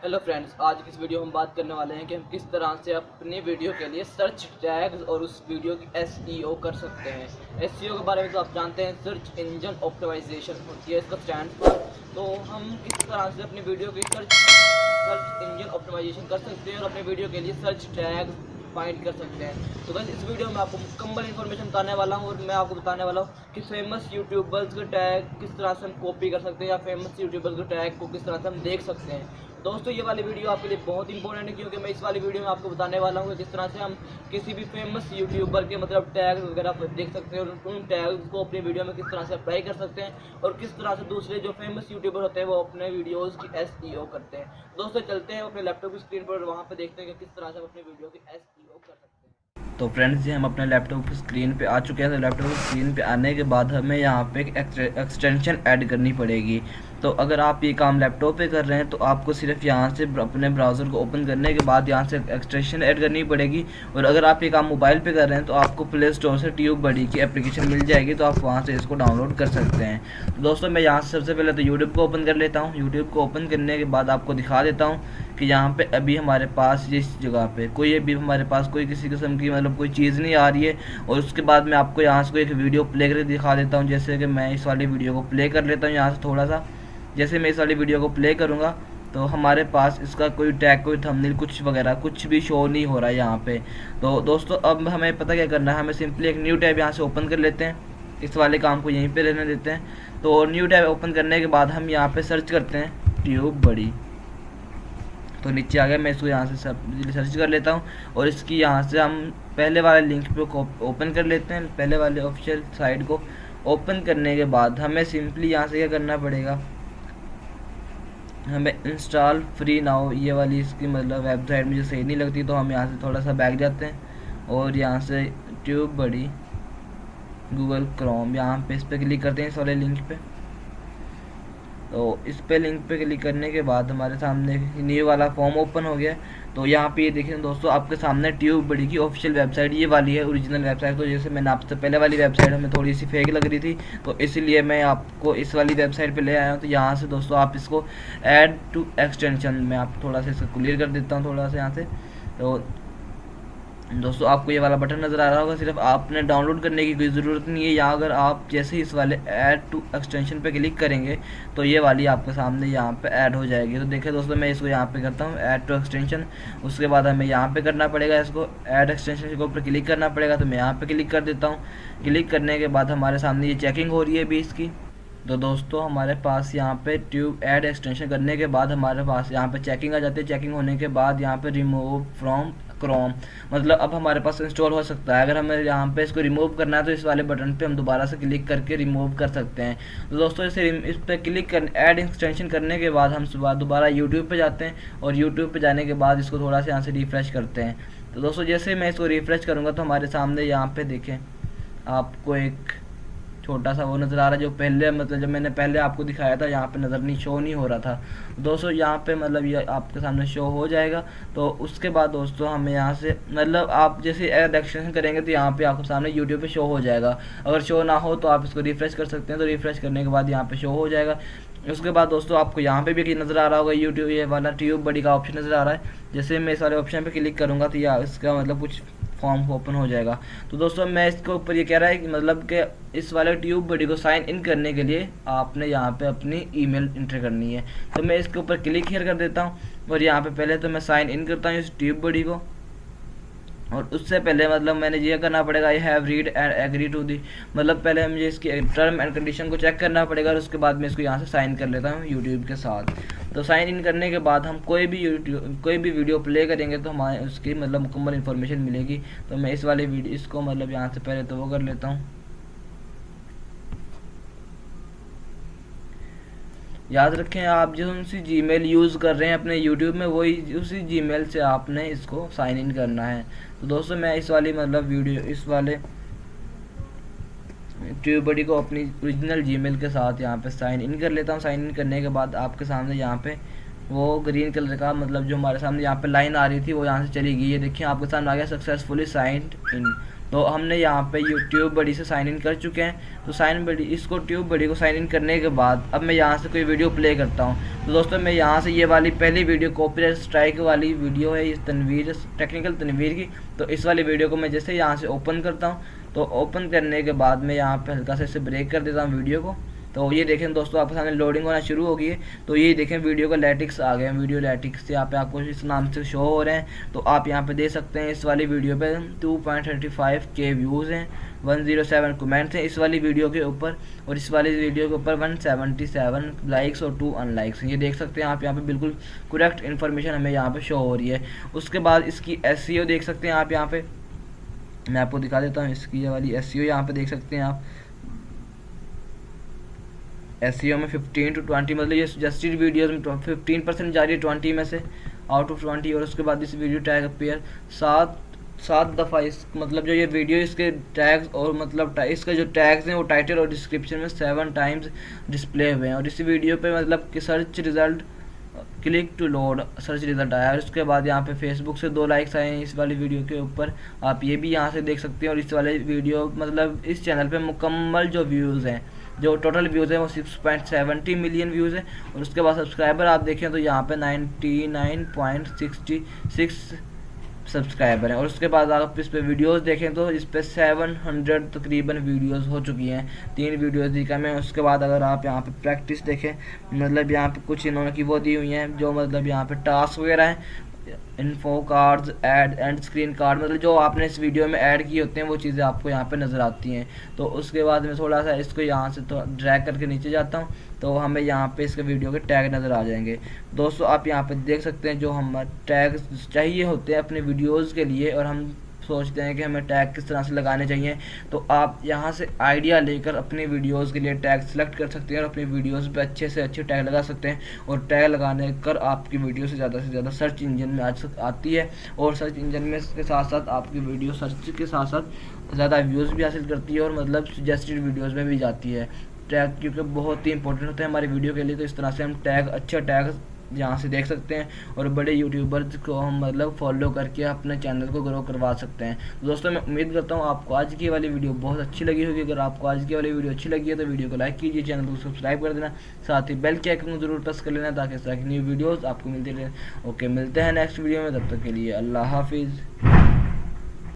Hello friends, आज की इस वीडियो में हम बात करने वाले हैं कि हम किस तरह से अपनी वीडियो के लिए सर्च टैग्स और उस वीडियो की एसईओ कर सकते हैं। एसईओ के बारे में तो आप जानते हैं, सर्च इंजन ऑप्टिमाइजेशन होती है इसका स्टैंड पर। तो हम किस तरह से अपनी वीडियो की सर्च इंजन ऑप्टिमाइजेशन कर सकते हैं और अपने वीडियो के लिए सर्च टैग्स फाइंड कर सकते हैं। तो बस इस वीडियो में आपको मुकम्मल इन्फॉर्मेशन बताने वाला हूँ और मैं आपको बताने वाला हूँ कि फेमस यूट्यूबर्स के टैग किस तरह से हम कॉपी कर सकते हैं या फेमस यूट्यूबर्स के टैग को किस तरह से हम देख सकते हैं। दोस्तों, ये वाली वीडियो आपके लिए बहुत इंपॉर्टेंट है क्योंकि मैं इस वाली वीडियो में आपको बताने वाला हूँ कि किस तरह से हम किसी भी फेमस यूट्यूबर के टैग वगैरह देख सकते हैं और उन टैग्स को अपनी वीडियो में किस तरह से अप्लाई कर सकते हैं और किस तरह से दूसरे जो फेमस यूट्यूबर होते हैं वो अपने वीडियोज़ की एसईओ करते हैं। दोस्तों, चलते हैं अपने लैपटॉप की स्क्रीन पर, वहाँ पर देखते हैं कि किस तरह से हम अपनी वीडियो की एसईओ कर सकते हैं। तो फ्रेंड्स जी, हम अपने लैपटॉप की स्क्रीन पे आ चुके हैं। तो लैपटॉप की स्क्रीन पे आने के बाद हमें यहाँ पे एक एक्सटेंशन ऐड करनी पड़ेगी। तो अगर आप ये काम लैपटॉप पे कर रहे हैं तो आपको सिर्फ यहाँ से अपने ब्राउज़र को ओपन करने के बाद यहाँ से एक्सटेंशन ऐड करनी पड़ेगी। और अगर आप ये काम मोबाइल पे कर रहे हैं तो आपको प्ले स्टोर से ट्यूब बडी की एप्लीकेशन मिल जाएगी, तो आप वहाँ से इसको डाउनलोड कर सकते हैं। तो दोस्तों, मैं यहाँ से सबसे पहले तो यूट्यूब को ओपन कर लेता हूँ। यूट्यूब को ओपन करने के बाद आपको दिखा देता हूँ कि यहाँ पे अभी हमारे पास इस जगह पे हमारे पास कोई किसी किस्म की कोई चीज़ नहीं आ रही है। और उसके बाद मैं आपको यहाँ से कोई एक वीडियो प्ले करके दिखा देता हूँ। जैसे कि मैं इस वाली वीडियो को प्ले कर लेता हूँ यहाँ से थोड़ा सा। जैसे मैं इस वाली वीडियो को प्ले करूँगा तो हमारे पास इसका कोई टैग, कोई थंबनेल, कुछ वगैरह कुछ भी शो नहीं हो रहा है यहाँ पे। तो दोस्तों, अब हमें पता क्या करना है, हमें सिंपली एक न्यू टैब यहाँ से ओपन कर लेते हैं। इस वाले काम को यहीं पे रहने देते हैं। तो न्यू टैब ओपन करने के बाद हम यहाँ पे सर्च करते हैं ट्यूब बडी। तो नीचे आ गया, मैं इसको यहाँ से सर्च कर लेता हूँ और इसकी यहाँ से हम पहले वाले लिंक पे ओपन कर लेते हैं। पहले वाले ऑफिशियल साइट को ओपन करने के बाद हमें सिंपली यहाँ से क्या करना पड़ेगा, हमें इंस्टॉल फ्री नाउ ये वाली इसकी वेबसाइट मुझे सही नहीं लगती, तो हम यहाँ से थोड़ा सा बैक जाते हैं और यहाँ से ट्यूब बडी गूगल क्रोम यहाँ पे इस पर क्लिक करते हैं, इस वाले लिंक पे। तो इस पे लिंक पे क्लिक करने के बाद हमारे सामने न्यू वाला फॉर्म ओपन हो गया। तो यहाँ पे ये देखिए दोस्तों, आपके सामने ट्यूब बडी की ऑफिशियल वेबसाइट ये वाली है, ओरिजिनल वेबसाइट। तो जैसे मैंने आपसे पहले वाली वेबसाइट हमें थोड़ी सी फेक लग रही थी, तो इसीलिए मैं आपको इस वाली वेबसाइट पे ले आया हूँ। तो यहाँ से दोस्तों आप इसको ऐड टू एक्सटेंशन में आप थोड़ा सा इसको क्लियर कर देता हूँ थोड़ा सा यहाँ से। तो दोस्तों, आपको ये वाला बटन नज़र आ रहा होगा, सिर्फ आपने डाउनलोड करने की कोई ज़रूरत नहीं है। या अगर आप जैसे ही इस वाले ऐड टू एक्सटेंशन पे क्लिक करेंगे तो ये वाली आपके सामने यहाँ पे ऐड हो जाएगी। तो देखिए दोस्तों, मैं इसको यहाँ पे करता हूँ ऐड टू एक्सटेंशन। उसके बाद हमें यहाँ पे करना पड़ेगा, इसको ऐड एक्सटेंशन के ऊपर क्लिक करना पड़ेगा। तो मैं यहाँ पर क्लिक कर देता हूँ। क्लिक करने के बाद हमारे सामने ये चेकिंग हो रही है अभी इसकी। तो दोस्तों, हमारे पास यहाँ पे ट्यूब ऐड एक्सटेंशन करने के बाद हमारे पास यहाँ पे चेकिंग आ जाती है। चेकिंग होने के बाद यहाँ पे रिमूव फ्रॉम क्रोम, मतलब अब हमारे पास इंस्टॉल हो सकता है। अगर हमें यहाँ पे इसको रिमूव करना है तो इस वाले बटन पे हम दोबारा से क्लिक करके रिमूव कर सकते हैं। तो दोस्तों, इस पर क्लिक कर ऐड एक्सटेंशन करने के बाद हम दोबारा यूट्यूब पे जाते हैं और यूट्यूब पे जाने के बाद इसको थोड़ा सा यहाँ से रिफ्रेश करते हैं। तो दोस्तों, जैसे मैं इसको रिफ्रेश करूँगा तो हमारे सामने यहाँ पे देखें आपको एक छोटा सा वो नज़र आ रहा है, जो पहले जब मैंने पहले आपको दिखाया था यहाँ पे नज़र नहीं शो नहीं हो रहा था। दोस्तों, यहाँ पे ये आपके सामने शो हो जाएगा। तो उसके बाद दोस्तों हमें यहाँ से आप जैसे ऐड एक्सटेंशन करेंगे तो यहाँ पे आपके सामने यूट्यूब पे शो हो जाएगा। अगर शो ना हो तो आप इसको रिफ्रेश कर सकते हैं। तो रिफ्रेश करने के बाद यहाँ पे शो हो जाएगा। उसके बाद दोस्तों, आपको यहाँ पे भी नज़र आ रहा होगा यूट्यूब ये वाला ट्यूब बडी का ऑप्शन नज़र आ रहा है। जैसे मैं इस वाले ऑप्शन पे क्लिक करूँगा तो यह इसका कुछ फॉर्म ओपन हो जाएगा। तो दोस्तों, मैं इसके ऊपर ये कह रहा है कि इस वाले ट्यूब बडी को साइन इन करने के लिए आपने यहाँ पे अपनी ईमेल इंटर करनी है। तो मैं इसके ऊपर क्लिक हियर कर देता हूँ और यहाँ पे पहले तो मैं साइन इन करता हूँ इस ट्यूब बडी को। और उससे पहले मैंने ये करना पड़ेगा, I have read and agree to the, पहले मुझे इसकी टर्म एंड कंडीशन को चेक करना पड़ेगा और उसके बाद मैं इसको यहाँ से साइन कर लेता हूँ यूट्यूब के साथ। तो साइन इन करने के बाद हम कोई भी वीडियो प्ले करेंगे तो हमारे उसकी मुकम्मल इन्फॉर्मेशन मिलेगी। तो मैं इस वाले वीडियो इसको यहाँ से पहले तो वो कर लेता हूँ। याद रखें, आप जो सी जीमेल यूज़ कर रहे हैं अपने यूट्यूब में, वही उसी जीमेल से आपने इसको साइन इन करना है। तो दोस्तों, मैं इस वाली वीडियो इस वाले ट्यूब बडी को अपनी ओरिजिनल जीमेल के साथ यहाँ पे साइन इन कर लेता हूँ। साइन इन करने के बाद आपके सामने यहाँ पे वो ग्रीन कलर का जो हमारे सामने यहाँ पे लाइन आ रही थी वो यहाँ से चली गई। ये देखिए आपके सामने आ गया सक्सेसफुली साइंड इन। तो हमने यहाँ पे यूट्यूब बड़ी से साइन इन कर चुके हैं। तो साइन बड़ी इसको ट्यूब बड़ी को साइन इन करने के बाद अब मैं यहाँ से कोई वीडियो प्ले करता हूँ। तो दोस्तों मैं यहाँ से ये वाली पहली वीडियो कॉपीराइट स्ट्राइक वाली वीडियो है, इस तनवीर टेक्निकल तनवीर की। तो इस वाली वीडियो को मैं जैसे यहाँ से ओपन करता हूँ, तो ओपन करने के बाद मैं यहाँ पे हल्का सा इसे ब्रेक कर देता हूँ वीडियो को। तो ये देखें दोस्तों आपके सामने लोडिंग होना शुरू हो गई है। तो ये देखें वीडियो का लैटिक्स आ गया, वीडियो लैटिक्स यहाँ पे आपको इस नाम से शो हो रहे हैं। तो आप यहाँ पे देख सकते हैं इस वाली वीडियो पे 2.35K व्यूज़ हैं, 107 कमेंट्स हैं इस वाली वीडियो के ऊपर, और इस वाली वीडियो के ऊपर 177 लाइक्स और 2 अनलाइक्स। ये देख सकते हैं आप यहाँ पे बिल्कुल करेक्ट इन्फॉर्मेशन हमें यहाँ पे शो हो रही है। उसके बाद इसकी SEO देख सकते हैं आप यहाँ पे, मैं आपको दिखा देता हूँ इसकी ये वाली SEO यहाँ पे देख सकते हैं आप। SEO में 15 to 20 मतलब ये सजेस्टेड वीडियोस में 15% जा रही है 20 में से, आउट ऑफ 20। और उसके बाद इस वीडियो टैग अपीयर 7 दफ़ा, इस मतलब जो ये वीडियो इसके टैग्स और मतलब इसका जो टैग्स हैं वो टाइटल और डिस्क्रिप्शन में 7 टाइम्स डिस्प्ले हुए हैं। और इस वीडियो पे मतलब कि search result click to load search result आया। और उसके बाद यहाँ पे फेसबुक से 2 लाइक्स आए हैं इस वाली वीडियो के ऊपर, आप ये भी यहाँ से देख सकते हैं। और इस वाले वीडियो मतलब इस चैनल पे मुकम्मल जो व्यूज़ हैं, जो टोटल व्यूज़ हैं वो 6.70 मिलियन व्यूज़ हैं। और उसके बाद सब्सक्राइबर आप देखें तो यहाँ पे 99.66 सब्सक्राइबर हैं। और उसके बाद आप इस पे वीडियोस देखें तो इस पे 700 तकरीबन वीडियोस हो चुकी हैं, 3 वीडियोस दिखा में। उसके बाद अगर आप यहाँ पे प्रैक्टिस देखें, मतलब यहाँ पे कुछ इन्होंने की वो दी हुई हैं जो मतलब यहाँ पे टास्क वगैरह हैं, info cards, and screen card, मतलब जो आपने इस वीडियो में ऐड किए होते हैं वो चीज़ें आपको यहाँ पे नज़र आती हैं। तो उसके बाद मैं थोड़ा सा इसको यहाँ से तो ड्रैग करके नीचे जाता हूँ, तो हमें यहाँ पे इसके वीडियो के टैग नज़र आ जाएंगे। दोस्तों आप यहाँ पे देख सकते हैं जो हम टैग चाहिए होते हैं अपने वीडियोज़ के लिए, और हम सोचते हैं कि हमें टैग किस तरह से लगाने चाहिए। तो आप यहाँ से आइडिया लेकर अपनी वीडियोस के लिए टैग सेलेक्ट कर सकते हैं और अपनी वीडियोस पे अच्छे से अच्छे टैग लगा सकते हैं। और टैग लगाने कर आपकी वीडियो से ज़्यादा सर्च इंजन में आती है, और सर्च इंजन में के साथ साथ आपकी वीडियो सर्च के साथ साथ ज़्यादा व्यूज़ भी हासिल करती है, और मतलब सजेस्टेड वीडियोज़ में भी जाती है। टैग क्योंकि बहुत ही इंपॉर्टेंट होता है हमारी वीडियो के लिए, तो इस तरह से हम टैग अच्छे टैग यहाँ से देख सकते हैं, और बड़े यूट्यूबर्स को हम मतलब फॉलो करके अपने चैनल को ग्रो करवा सकते हैं। दोस्तों मैं उम्मीद करता हूँ आपको आज की वाली वीडियो बहुत अच्छी लगी होगी। अगर आपको आज की वाली वीडियो अच्छी लगी है तो वीडियो को लाइक कीजिए, चैनल को सब्सक्राइब कर देना, साथ ही बेल के आइकन को जरूर प्रेस कर लेना ताकि न्यू वीडियोज़ आपको मिलती रहे। ओके, मिलते हैं नेक्स्ट वीडियो में, तब तक के लिए अल्लाह हाफिज़।